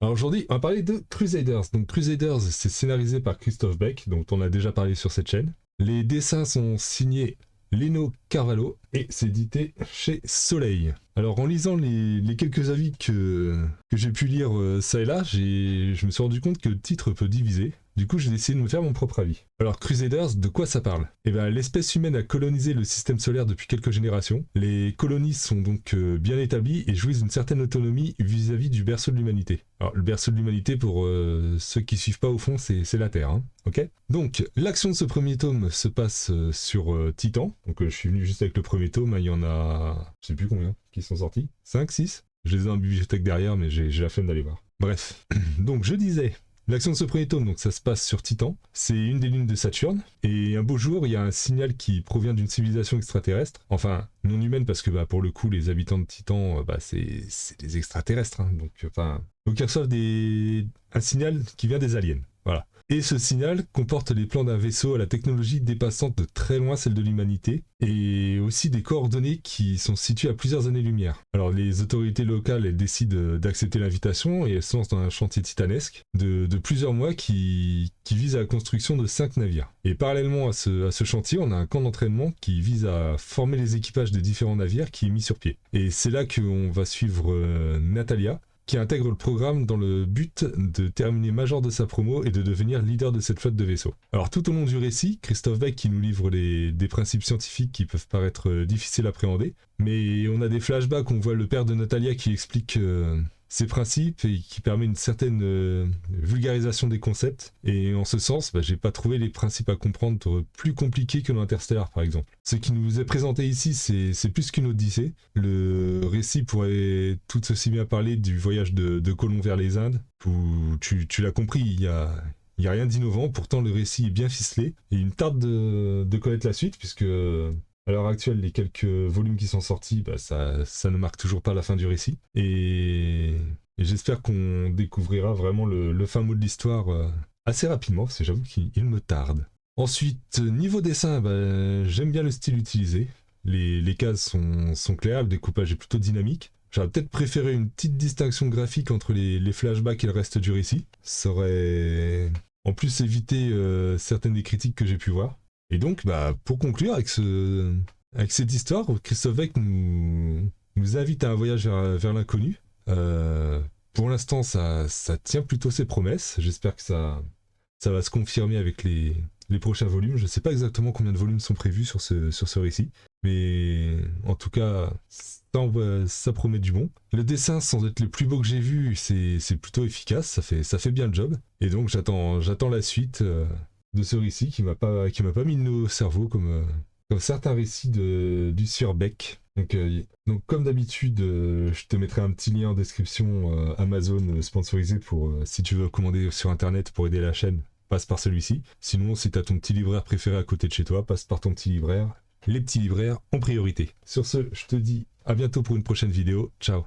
Alors aujourd'hui, on va parler de Crusaders. Donc Crusaders, c'est scénarisé par Christophe Beck, dont on a déjà parlé sur cette chaîne. Les dessins sont signés Lino Carvalho et c'est édité chez Soleil. Alors en lisant les quelques avis que j'ai pu lire ça et là, je me suis rendu compte que le titre peut diviser. Du coup, j'ai décidé de me faire mon propre avis. Alors, Crusaders, de quoi ça parle? Eh bien, l'espèce humaine a colonisé le système solaire depuis quelques générations. Les colonies sont donc bien établies et jouissent d'une certaine autonomie vis-à-vis du berceau de l'humanité. Alors, le berceau de l'humanité, pour ceux qui suivent pas au fond, c'est la Terre, hein, ok? Donc, l'action de ce premier tome se passe sur Titan. Donc, je suis venu juste avec le premier tome, hein, il y en a, je sais plus combien, qui sont sortis. 5, 6. Je les ai en bibliothèque derrière, mais j'ai la flemme d'aller voir. Bref, donc je disais... L'action de ce premier tome, donc ça se passe sur Titan. C'est une des lunes de Saturne. Et un beau jour, il y a un signal qui provient d'une civilisation extraterrestre. Enfin, non humaine, parce que pour le coup, les habitants de Titan, c'est des extraterrestres. Hein. Donc ils reçoivent un signal qui vient des aliens. Voilà. Et ce signal comporte les plans d'un vaisseau à la technologie dépassant de très loin celle de l'humanité, et aussi des coordonnées qui sont situées à plusieurs années-lumière. Alors les autorités locales, elles décident d'accepter l'invitation, et elles se lancent dans un chantier titanesque de plusieurs mois qui vise à la construction de 5 navires. Et parallèlement à ce chantier, on a un camp d'entraînement qui vise à former les équipages des différents navires qui est mis sur pied. Et c'est là qu'on va suivre Natalia, qui intègre le programme dans le but de terminer major de sa promo et de devenir leader de cette flotte de vaisseaux. Alors tout au long du récit, Christophe Beck qui nous livre des principes scientifiques qui peuvent paraître difficiles à appréhender, mais on a des flashbacks, on voit le père de Natalia qui explique ses principes et qui permet une certaine vulgarisation des concepts. Et en ce sens, j'ai pas trouvé les principes à comprendre plus compliqués que dans Interstellar par exemple. Ce qui nous est présenté ici, c'est plus qu'une odyssée. Le récit pourrait tout aussi bien parler du voyage de Colomb vers les Indes, où tu l'as compris, il y a rien d'innovant, pourtant le récit est bien ficelé. Et il me tarde de connaître la suite, puisque à l'heure actuelle, les quelques volumes qui sont sortis, ça ne marque toujours pas la fin du récit. Et j'espère qu'on découvrira vraiment le fin mot de l'histoire assez rapidement, parce que j'avoue qu'il me tarde. Ensuite, niveau dessin, j'aime bien le style utilisé. Les cases sont claires, le découpage est plutôt dynamique. J'aurais peut-être préféré une petite distinction graphique entre les flashbacks et le reste du récit. Ça aurait en plus évité certaines des critiques que j'ai pu voir. Et donc, pour conclure avec cette histoire, Christophe Beck nous invite à un voyage vers l'inconnu. Pour l'instant, ça tient plutôt ses promesses. J'espère que ça va se confirmer avec les prochains volumes. Je ne sais pas exactement combien de volumes sont prévus sur ce récit. Mais en tout cas, ça promet du bon. Le dessin, sans être le plus beau que j'ai vu, c'est plutôt efficace. Ça fait bien le job. Et donc, j'attends la suite de ce récit qui m'a pas mis de nos cerveaux comme certains récits du Sir Beck. Donc comme d'habitude, je te mettrai un petit lien en description Amazon sponsorisé pour si tu veux commander sur internet pour aider la chaîne, passe par celui-ci. Sinon, si tu as ton petit libraire préféré à côté de chez toi, passe par ton petit libraire. Les petits libraires en priorité. Sur ce, je te dis à bientôt pour une prochaine vidéo. Ciao.